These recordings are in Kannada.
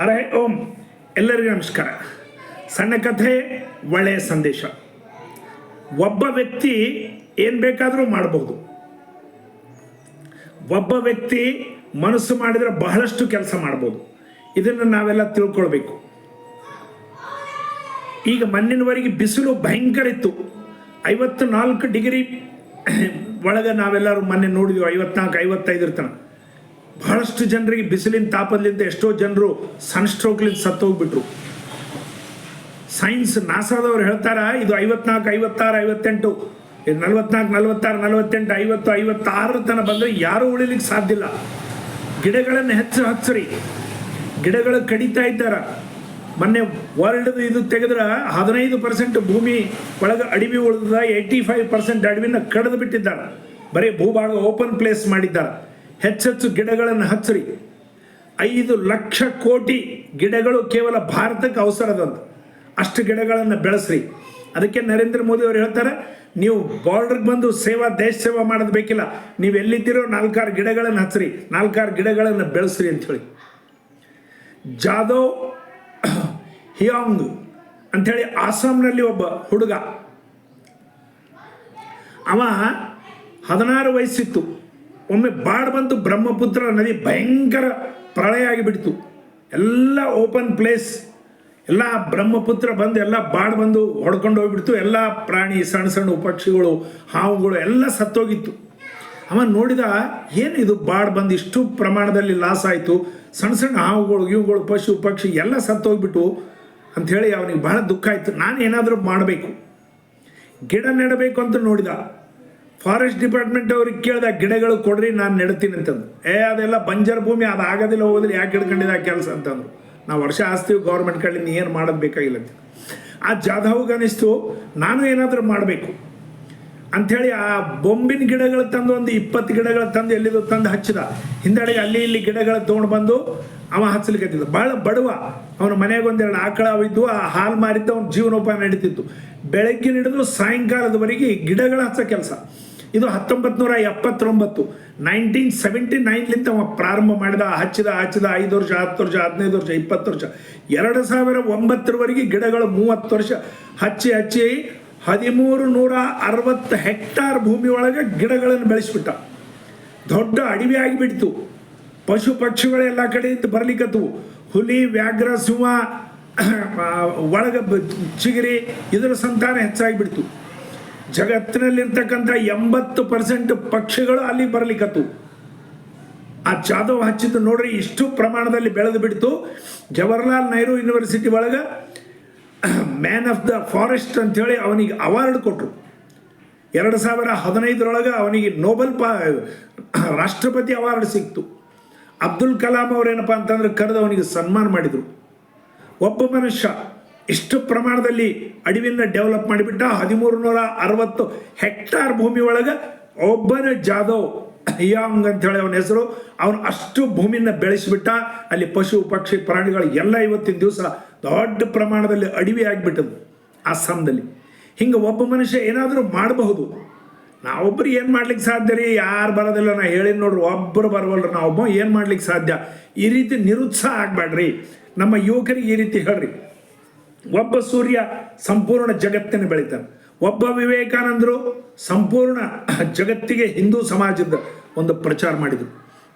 ಅರೆ ಓಂ. ಎಲ್ಲರಿಗೂ ನಮಸ್ಕಾರ. ಸಣ್ಣ ಕಥೆ, ಒಳ್ಳೆಯ ಸಂದೇಶ. ಒಬ್ಬ ವ್ಯಕ್ತಿ ಏನು ಬೇಕಾದರೂ ಮಾಡಬಹುದು. ಒಬ್ಬ ವ್ಯಕ್ತಿ ಮನಸ್ಸು ಮಾಡಿದರೆ ಬಹಳಷ್ಟು ಕೆಲಸ ಮಾಡ್ಬೋದು. ಇದನ್ನು ನಾವೆಲ್ಲ ತಿಳ್ಕೊಳ್ಬೇಕು. ಈಗ ಮಣ್ಣಿನವರೆಗೆ ಬಿಸಿಲು ಭಯಂಕರ ಇತ್ತು. 54 ಡಿಗ್ರಿ ಒಳಗೆ ನಾವೆಲ್ಲರೂ ಮೊನ್ನೆ ನೋಡಿದ್ವಿ. 54-55 ಇರ್ತಾನೆ. ಬಹಳಷ್ಟು ಜನರಿಗೆ ಬಿಸಿಲಿನ ತಾಪದಿಂದ ಎಷ್ಟೋ ಜನರು ಸನ್ಸ್ಟ್ರೋಕ್ಲಿಂದ ಸತ್ತೋಗ್ಬಿಟ್ರು. ಸೈನ್ಸ್ ನಾಸಾದವ್ರು ಹೇಳ್ತಾರ ಇದು 54, 56, 58, 44, 46, 48, 50, 56 ತನಕ ಬಂದರೆ ಯಾರೂ ಉಳಿಲಿಕ್ಕೆ ಸಾಧ್ಯ ಇಲ್ಲ. ಗಿಡಗಳನ್ನು ಹಚ್ಚರಿ. ಗಿಡಗಳು ಕಡಿತಾ ಇದ್ದಾರ. ಮೊನ್ನೆ ವರ್ಲ್ಡ್ ಇದು ತೆಗೆದ್ರೆ 15% ಭೂಮಿ ಒಳಗೆ ಅಡವಿ ಉಳಿದ, 85% ಅಡವಿನ ಕಡಿದು ಬಿಟ್ಟಿದ್ದಾರೆ. ಬರೀ ಭೂಭಾಗ ಓಪನ್ ಪ್ಲೇಸ್ ಮಾಡಿದ್ದಾರೆ. ಹೆಚ್ಚೆಚ್ಚು ಗಿಡಗಳನ್ನು ಹಚ್ಚರಿ. 5 ಲಕ್ಷ ಕೋಟಿ ಗಿಡಗಳು ಕೇವಲ ಭಾರತಕ್ಕೆ ಅವಸರದಂತ. ಅಷ್ಟು ಗಿಡಗಳನ್ನು ಬೆಳೆಸ್ರಿ. ಅದಕ್ಕೆ ನರೇಂದ್ರ ಮೋದಿ ಅವರು ಹೇಳ್ತಾರೆ, ನೀವು ಬಾರ್ಡರ್ಗೆ ಬಂದು ದೇಶ ಸೇವಾ ಮಾಡೋದು ಬೇಕಿಲ್ಲ. ನೀವು ಎಲ್ಲಿದ್ದೀರೋ 4-6 ಗಿಡಗಳನ್ನು ಹಚ್ಚರಿ, 4-6 ಗಿಡಗಳನ್ನು ಬೆಳೆಸ್ರಿ ಅಂಥೇಳಿ. ಜಾದವ್ ಹಿಯಾಂಗ್ ಅಂಥೇಳಿ ಆಸಾಂನಲ್ಲಿ ಒಬ್ಬ ಹುಡುಗ. ಅವ 16 ವಯಸ್ಸಿತ್ತು. ಒಮ್ಮೆ ಬಾಡ್ ಬಂತು. ಬ್ರಹ್ಮಪುತ್ರ ನದಿ ಭಯಂಕರ ಪ್ರಳಯ ಆಗಿಬಿಡ್ತು. ಎಲ್ಲ ಓಪನ್ ಪ್ಲೇಸ್, ಎಲ್ಲ ಬ್ರಹ್ಮಪುತ್ರ ಬಂದು ಎಲ್ಲ ಬಾಡ್ ಬಂದು ಹೊಡ್ಕೊಂಡು ಹೋಗ್ಬಿಡ್ತು. ಎಲ್ಲ ಪ್ರಾಣಿ, ಸಣ್ಣ ಸಣ್ಣ ಪಕ್ಷಿಗಳು, ಹಾವುಗಳು ಎಲ್ಲ ಸತ್ತೋಗಿತ್ತು. ಅವ ನೋಡಿದ, ಏನು ಇದು ಬಾಡ್ ಬಂದು ಇಷ್ಟು ಪ್ರಮಾಣದಲ್ಲಿ ಲಾಸ್ ಆಯಿತು. ಸಣ್ಣ ಸಣ್ಣ ಹಾವುಗಳು, ಇವುಗಳು, ಪಶು ಪಕ್ಷಿ ಎಲ್ಲ ಸತ್ತೋಗ್ಬಿಟ್ಟು ಅಂಥೇಳಿ ಅವನಿಗೆ ಬಹಳ ದುಃಖ ಆಯಿತು. ನಾನು ಏನಾದರೂ ಮಾಡಬೇಕು, ಗಿಡ ನೆಡಬೇಕು ಅಂತ ನೋಡಿದ. ಫಾರೆಸ್ಟ್ ಡಿಪಾರ್ಟ್ಮೆಂಟ್ ಅವ್ರಿಗೆ ಕೇಳ್ದ, ಗಿಡಗಳು ಕೊಡ್ರಿ, ನಾನು ನೆಡ್ತೀನಿ ಅಂತಂದು. ಅದೆಲ್ಲ ಬಂಜರ್ ಭೂಮಿ, ಅದು ಆಗೋದಿಲ್ಲ, ಹೋಗೋದಿಲ್ಲ, ಯಾಕೆ ಹಿಡ್ಕೊಂಡಿದ್ದ ಕೆಲಸ ಅಂತಂದ್ರು. ನಾವು ವರ್ಷ ಆಸ್ತೀವಿ ಗೌರ್ಮೆಂಟ್ ಕಡೆಯಿಂದ, ಏನು ಮಾಡೋದು ಬೇಕಾಗಿಲ್ಲ ಅಂತ. ಆ ಜಾಧವ್ಗೆ ಅನಿಸ್ತು, ನಾನು ಏನಾದರೂ ಮಾಡಬೇಕು ಅಂಥೇಳಿ ಆ ಬೊಂಬಿನ ಗಿಡಗಳು ತಂದು ಒಂದು 20 ಗಿಡಗಳು ತಂದು ಎಲ್ಲಿದ್ದು ತಂದು ಹಚ್ಚಿದ. ಹಿಂದೆಡೆಗೆ ಅಲ್ಲಿ ಇಲ್ಲಿ ಗಿಡಗಳು ತೊಗೊಂಡು ಬಂದು ಅವ ಹಚ್ಚಲಿಕ್ಕತ್ತಿದ್ದ. ಭಾಳ ಬಡವ. ಅವನ ಮನೆಗೆ ಒಂದೆರಡು ಆಕಳ ಇದ್ದು, ಆ ಹಾಲು ಮಾರಿದ್ದು ಅವನ ಜೀವನೋಪಾಯ ನಡೀತಿತ್ತು. ಬೆಳಗ್ಗೆ ಹಿಡಿದು ಸಾಯಂಕಾಲದವರೆಗೆ ಗಿಡಗಳ ಹಚ್ಚೋ ಕೆಲಸ. ಇದು 1979, 1979ಲಿಂದ ಅವ ಪ್ರಾರಂಭ ಮಾಡಿದ. ಹಚ್ಚಿದ 5 ವರ್ಷ, 10 ವರ್ಷ, 15 ವರ್ಷ, 20 ವರ್ಷ, 2009ರವರೆಗೆ ಗಿಡಗಳು 30 ವರ್ಷ ಹಚ್ಚಿ 1360 ಹೆಕ್ಟಾರ್ ಭೂಮಿ ಒಳಗೆ ಗಿಡಗಳನ್ನು ಬೆಳೆಸಿಬಿಟ್ಟ. ದೊಡ್ಡ ಅಡವಿ ಆಗಿಬಿಡ್ತು. ಪಶು ಪಕ್ಷಿಗಳೆಲ್ಲ ಕಡೆಯಿಂದ ಬರ್ಲಿಕ್ಕತ್ತವು. ಹುಲಿ, ವ್ಯಾಘ್ರ, ಸಿಂಹ, ಒಳಗೆ ಚಿಗರಿ, ಇದರ ಸಂತಾನ ಹೆಚ್ಚಾಗಿಬಿಡ್ತು. ಜಗತ್ತಿನಲ್ಲಿರ್ತಕ್ಕಂಥ 80% ಪಕ್ಷಿಗಳು ಅಲ್ಲಿ ಬರ್ಲಿಕ್ಕತ್ತು. ಆ ಜಾಧವ್ ಹಚ್ಚಿದ್ದು ನೋಡ್ರಿ, ಇಷ್ಟು ಪ್ರಮಾಣದಲ್ಲಿ ಬೆಳೆದು ಬಿಡ್ತು. ಜವಾಹರ್ಲಾಲ್ ನೆಹರು ಯೂನಿವರ್ಸಿಟಿ ಒಳಗೆ ಮ್ಯಾನ್ ಆಫ್ ದ ಫಾರೆಸ್ಟ್ ಅಂಥೇಳಿ ಅವನಿಗೆ ಅವಾರ್ಡ್ ಕೊಟ್ಟರು. 2015ರೊಳಗೆ ಅವನಿಗೆ ನೋಬೆಲ್ ರಾಷ್ಟ್ರಪತಿ ಅವಾರ್ಡ್ ಸಿಕ್ತು. ಅಬ್ದುಲ್ ಕಲಾಂ ಅವರೇನಪ್ಪ ಅಂತಂದ್ರೆ ಕರೆದು ಅವನಿಗೆ ಸನ್ಮಾನ ಮಾಡಿದರು. ಒಬ್ಬ ಮನುಷ್ಯ ಇಷ್ಟು ಪ್ರಮಾಣದಲ್ಲಿ ಅಡವಿನ ಡೆವಲಪ್ ಮಾಡಿಬಿಟ್ಟ. 1360 ಹೆಕ್ಟಾರ್ ಭೂಮಿ ಒಳಗೆ ಒಬ್ಬನ ಜಾಧವ್ ಹಿಯಾಂಗ್ ಅಂಥೇಳಿ ಅವನ ಹೆಸರು. ಅವನು ಅಷ್ಟು ಭೂಮಿನ ಬೆಳೆಸಿಬಿಟ್ಟ. ಅಲ್ಲಿ ಪಶು ಪಕ್ಷಿ ಪ್ರಾಣಿಗಳು ಎಲ್ಲ ಇವತ್ತಿನ ದಿವಸ ದೊಡ್ಡ ಪ್ರಮಾಣದಲ್ಲಿ ಅಡವಿ ಆಗಿಬಿಟ್ಟದು ಅಸ್ಸಾಂದಲ್ಲಿ. ಹಿಂಗೆ ಒಬ್ಬ ಮನುಷ್ಯ ಏನಾದರೂ ಮಾಡಬಹುದು. ನಾವೊಬ್ಬರು ಏನು ಮಾಡ್ಲಿಕ್ಕೆ ಸಾಧ್ಯ ರೀ? ಯಾರು ಬರೋದಿಲ್ಲ. ನಾ ಹೇಳಿದ್ ನೋಡ್ರಿ, ಒಬ್ಬರು ಬರವಲ್ರಿ. ನಾವೊಬ್ಬ ಏನು ಮಾಡ್ಲಿಕ್ಕೆ ಸಾಧ್ಯ? ಈ ರೀತಿ ನಿರುತ್ಸಾಹ ಆಗಬೇಡ್ರಿ. ನಮ್ಮ ಯುವಕರಿಗೆ ಈ ರೀತಿ ಹೇಳ್ರಿ, ಒಬ್ಬ ಸೂರ್ಯ ಸಂಪೂರ್ಣ ಜಗತ್ತನ್ನು ಬೆಳಿತಾನೆ. ಒಬ್ಬ ವಿವೇಕಾನಂದರು ಸಂಪೂರ್ಣ ಜಗತ್ತಿಗೆ ಹಿಂದೂ ಸಮಾಜದ ಒಂದು ಪ್ರಚಾರ ಮಾಡಿದರು.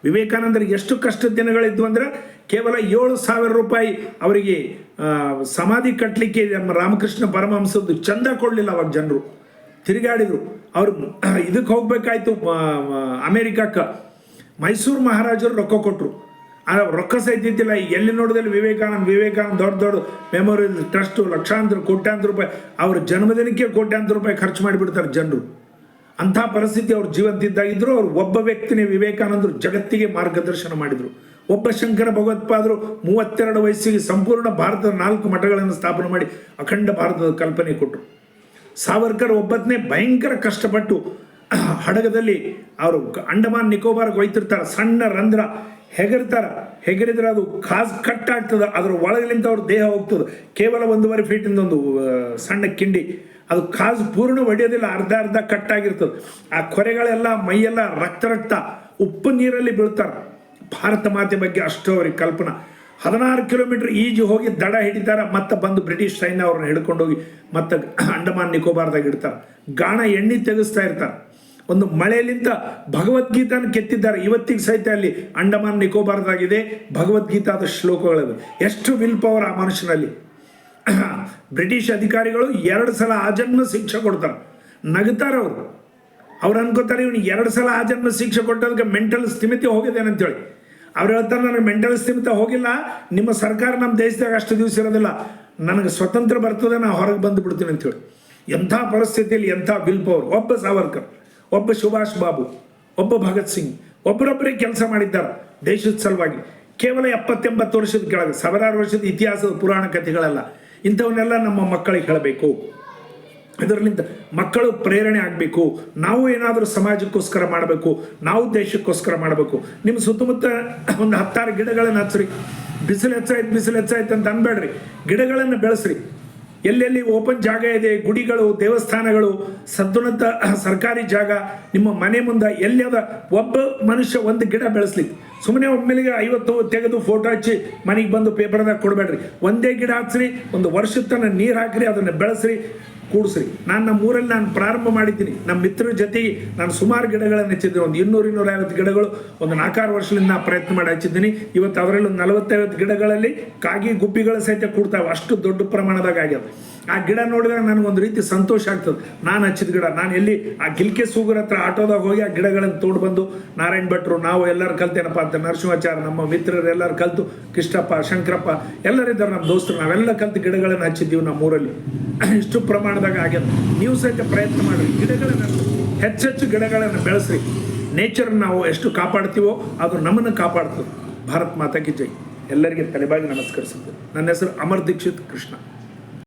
ವಿವೇಕಾನಂದರಿಗೆ ಎಷ್ಟು ಕಷ್ಟದ ದಿನಗಳಿದ್ವು ಅಂದರೆ, ಕೇವಲ 7,000 ರೂಪಾಯಿ ಅವರಿಗೆ ಸಮಾಧಿ ಕಟ್ಟಲಿಕ್ಕೆ ನಮ್ಮ ರಾಮಕೃಷ್ಣ ಪರಮಹಂಸದ್ದು ಚಂದ ಕೊಡಲಿಲ್ಲ. ಅವಾಗ ಜನರು ತಿರುಗಾಡಿದರು. ಅವರು ಇದಕ್ಕೆ ಹೋಗ್ಬೇಕಾಯ್ತು ಅಮೇರಿಕಕ್ಕೆ. ಮೈಸೂರು ಮಹಾರಾಜರು ರೊಕ್ಕ ಕೊಟ್ಟರು. ಆ ರೊಕ್ಕ ಸಹಿತಿದ್ದಿಲ್ಲ. ಎಲ್ಲಿ ನೋಡಿದಲ್ಲಿ ವಿವೇಕಾನಂದ ದೊಡ್ಡ ಮೆಮೋರಿಯಲ್ ಟ್ರಸ್ಟು ಲಕ್ಷಾಂತರ ಕೋಟ್ಯಾಂತರ ರೂಪಾಯಿ, ಅವ್ರ ಜನ್ಮದಿನಕ್ಕೆ ಕೋಟ್ಯಾಂತರ ರೂಪಾಯಿ ಖರ್ಚು ಮಾಡಿಬಿಡ್ತಾರೆ ಜನರು. ಅಂಥ ಪರಿಸ್ಥಿತಿ ಅವ್ರು ಜೀವಂತಿದ್ದಾಗಿದ್ದರು. ಅವ್ರು ಒಬ್ಬ ವ್ಯಕ್ತಿನೇ ವಿವೇಕಾನಂದರು ಜಗತ್ತಿಗೆ ಮಾರ್ಗದರ್ಶನ ಮಾಡಿದರು. ಒಬ್ಬ ಶಂಕರ ಭಗವತ್ಪಾದರು 32 ವಯಸ್ಸಿಗೆ ಸಂಪೂರ್ಣ ಭಾರತದ 4 ಮಠಗಳನ್ನು ಸ್ಥಾಪನೆ ಮಾಡಿ ಅಖಂಡ ಭಾರತದ ಕಲ್ಪನೆ ಕೊಟ್ಟರು. ಸಾವರ್ಕರ್ ಒಬ್ಬತ್ತನೇ ಭಯಂಕರ ಕಷ್ಟಪಟ್ಟು ಹಡಗದಲ್ಲಿ ಅವರು ಅಂಡಮಾನ್ ನಿಕೋಬಾರ್ಗೆ ಒಯ್ತಿರ್ತಾರೆ. ಸಣ್ಣ ರಂಧ್ರ ಹೆಗರಿದ್ರೆ ಅದು ಕಾಜ್ ಕಟ್ಟಾಗ್ತದೆ. ಅದರ ಒಳಗಲಿಂದ ಅವ್ರ ದೇಹ ಹೋಗ್ತದೆ. ಕೇವಲ 1.5 ಫೀಟಿಂದ ಒಂದು ಸಣ್ಣ ಕಿಂಡಿ. ಅದು ಕಾಜು ಪೂರ್ಣ ಒಡೆಯೋದಿಲ್ಲ, ಅರ್ಧ ಕಟ್ಟಾಗಿರ್ತದೆ. ಆ ಕೊರೆಗಳೆಲ್ಲ ಮೈಯೆಲ್ಲ ರಕ್ತ ಉಪ್ಪು ನೀರಲ್ಲಿ ಬೀಳ್ತಾರೆ. ಭಾರತ ಮಾತೆ ಬಗ್ಗೆ ಅಷ್ಟು ಅವ್ರಿಗೆ ಕಲ್ಪನಾ. 16 ಕಿಲೋಮೀಟರ್ ಈಜು ಹೋಗಿ ದಡ ಹಿಡಿತಾರೆ, ಮತ್ತೆ ಬಂದು ಬ್ರಿಟಿಷ್ ಸೈನ್ಯ ಅವ್ರನ್ನ ಹಿಡ್ಕೊಂಡೋಗಿ ಮತ್ತೆ ಅಂಡಮಾನ್ ನಿಕೋಬಾರ್ದಾಗ ಇಡ್ತಾರೆ. ಗಾಣ ಎಣ್ಣೆ ತೆಗೆಸ್ತಾ ಇರ್ತಾರೆ. ಒಂದು ಮಳೆಯಲ್ಲಿಂದ ಭಗವದ್ಗೀತಾನ ಕೆತ್ತಿದ್ದಾರೆ. ಇವತ್ತಿಗೆ ಸಹಿತ ಅಲ್ಲಿ ಅಂಡಮಾನ್ ನಿಕೋಬಾರ್ದಾಗಿದೆ ಭಗವದ್ಗೀತಾದ ಶ್ಲೋಕಗಳಿವೆ. ಎಷ್ಟು ವಿಲ್ ಪವರ್ ಆ ಮನುಷ್ಯನಲ್ಲಿ. ಬ್ರಿಟಿಷ್ ಅಧಿಕಾರಿಗಳು 2 ಸಲ ಆಜನ್ಮ ಶಿಕ್ಷೆ ಕೊಡ್ತಾರೆ. ನಗ್ತಾರೆ ಅವರು. ಅವ್ರು ಅನ್ಕೋತಾರೆ ಇವನಿಗೆ 2 ಸಲ ಆಜನ್ಮ ಶಿಕ್ಷೆ ಕೊಟ್ಟದಕ್ಕೆ ಮೆಂಟಲ್ ಸ್ಥಿಮಿತಿ ಹೋಗಿದೆ ಅಂತೇಳಿ. ಅವ್ರು ಹೇಳ್ತಾರೆ ನನಗೆ ಮೆಂಟಲ್ ಸ್ಥಿಮಿತ ಹೋಗಿಲ್ಲ, ನಿಮ್ಮ ಸರ್ಕಾರ ನಮ್ಮ ದೇಶದಾಗ ಅಷ್ಟು ದಿವಸ ಇರೋದಿಲ್ಲ, ನನಗೆ ಸ್ವತಂತ್ರ ಬರ್ತದೆ, ನಾನು ಹೊರಗೆ ಬಂದು ಬಿಡ್ತೀನಿ ಅಂತೇಳಿ. ಎಂಥ ಪರಿಸ್ಥಿತಿಯಲ್ಲಿ ಎಂಥ ವಿಲ್ ಪವರ್. ಒಬ್ಬ ಸಾವರ್ಕರ್, ಒಬ್ಬ ಸುಭಾಷ್ ಬಾಬು, ಒಬ್ಬ ಭಗತ್ ಸಿಂಗ್ ಒಬ್ಬರೊಬ್ಬರೇ ಕೆಲಸ ಮಾಡಿದ್ದಾರೆ ದೇಶದ ಸಲುವಾಗಿ. ಕೇವಲ 70-80 ವರ್ಷದ ಕೆಳಗೆ, 1000 ವರ್ಷದ ಇತಿಹಾಸದ ಪುರಾಣ ಕಥೆಗಳಲ್ಲ. ಇಂಥವನ್ನೆಲ್ಲ ನಮ್ಮ ಮಕ್ಕಳಿಗೆ ಹೇಳಬೇಕು. ಇದರಲ್ಲಿಂದ ಮಕ್ಕಳು ಪ್ರೇರಣೆ ಆಗಬೇಕು. ನಾವು ಏನಾದರೂ ಸಮಾಜಕ್ಕೋಸ್ಕರ ಮಾಡಬೇಕು, ನಾವು ದೇಶಕ್ಕೋಸ್ಕರ ಮಾಡಬೇಕು. ನಿಮ್ಮ ಸುತ್ತಮುತ್ತ ಒಂದು 10 ಗಿಡಗಳನ್ನು ಹಚ್ಚ್ರಿ. ಬಿಸಿಲು ಹೆಚ್ಚಾಯ್ತು ಅಂತ ಅನ್ಬೇಡ್ರಿ. ಗಿಡಗಳನ್ನು ಬೆಳೆಸ್ರಿ. ಎಲ್ಲೆಲ್ಲಿ ಓಪನ್ ಜಾಗ ಇದೆ, ಗುಡಿಗಳು, ದೇವಸ್ಥಾನಗಳು, ಸದ್ದುನತ ಸರ್ಕಾರಿ ಜಾಗ, ನಿಮ್ಮ ಮನೆ ಮುಂದೆ ಎಲ್ಲಿ ಅದ, ಒಬ್ಬ ಮನುಷ್ಯ ಒಂದು ಗಿಡ ಬೆಳೆಸ್ಲಿಕ್ಕೆ ಸುಮ್ಮನೆ ಒಮ್ಮೆಲಿಗೆ 50 ತೆಗೆದು ಫೋಟೋ ಹಚ್ಚಿ ಮನೆಗೆ ಬಂದು ಪೇಪರ್ದಾಗ ಕೊಡಬೇಡ್ರಿ. ಒಂದೇ ಗಿಡ ಹಚ್ಚ್ರಿ, ಒಂದು ವರ್ಷದ ತನಕ ನೀರು ಹಾಕ್ರಿ, ಅದನ್ನು ಬೆಳೆಸ್ರಿ, ಕೂಡಿಸ್ರಿ. ನಾನು ಊರಲ್ಲಿ ಪ್ರಾರಂಭ ಮಾಡಿದ್ದೀನಿ. ನಮ್ಮ ಮಿತ್ರರ ಜೊತೆಗೆ ನಾನು ಸುಮಾರು ಗಿಡಗಳನ್ನು ಹಚ್ಚಿದ್ದೀನಿ. ಒಂದು 200-250 ಗಿಡಗಳು ಒಂದು 4-6 ವರ್ಷದಿಂದ ನಾನು ಪ್ರಯತ್ನ ಮಾಡಿ ಹಚ್ಚಿದ್ದೀನಿ. ಇವತ್ತು ಅದರಲ್ಲಿ ಒಂದು 40-50 ಗಿಡಗಳಲ್ಲಿ ಕಾಗಿ ಗುಬ್ಬಿಗಳ ಸಹಿತ ಕೂಡ್ತಾವೆ. ಅಷ್ಟು ದೊಡ್ಡ ಪ್ರಮಾಣದಾಗ ಆಗ್ಯಾವ. ಆ ಗಿಡ ನೋಡಿದಾಗ ನನಗೊಂದು ರೀತಿ ಸಂತೋಷ ಆಗ್ತದೆ. ನಾನು ಹಚ್ಚಿದ ಗಿಡ, ನಾನು ಎಲ್ಲಿ ಆ ಗಿಲ್ಕೆ ಸೂಗರ ಹತ್ರ ಆಟೋದಾಗ ಹೋಗಿ ಆ ಗಿಡಗಳನ್ನು ತೋಡು ಬಂದು, ನಾರಾಯಣ ಭಟ್ರು ನಾವು ಎಲ್ಲರೂ ಕಲ್ತೇನಪ್ಪ ಅಂತ, ನರಸಿಂಹಾಚಾರ ನಮ್ಮ ಮಿತ್ರರು ಎಲ್ಲರೂ ಕಲ್ತು, ಕೃಷ್ಣಪ್ಪ, ಶಂಕರಪ್ಪ ಎಲ್ಲರಿದ್ದಾರೆ ನಮ್ಮ ದೋಸ್ತರು, ನಾವೆಲ್ಲ ಕಲ್ತು ಗಿಡಗಳನ್ನು ಹಚ್ಚಿದ್ದೀವಿ ನಮ್ಮ ಊರಲ್ಲಿ. ಇಷ್ಟು ಪ್ರಮಾಣದಾಗ ಆಗ್ಯದ. ನೀವು ಸಹಿತ ಪ್ರಯತ್ನ ಮಾಡಿರಿ. ಗಿಡಗಳನ್ನು ಹೆಚ್ಚೆಚ್ಚು ಗಿಡಗಳನ್ನು ಬೆಳೆಸ್ರಿ. ನೇಚರ್ ನಾವು ಎಷ್ಟು ಕಾಪಾಡ್ತೀವೋ ಅದು ನಮ್ಮನ್ನು ಕಾಪಾಡ್ತದೆ. ಭಾರತ್ ಮಾತಾ ಕಿ ಜೈ. ಎಲ್ಲರಿಗೆ ತಲೆಬಾಗಿ ನಮಸ್ಕರಿಸುತ್ತೆ. ನನ್ನ ಹೆಸರು ಅಮರ್ ದೀಕ್ಷಿತ್ ಕೃಷ್ಣ.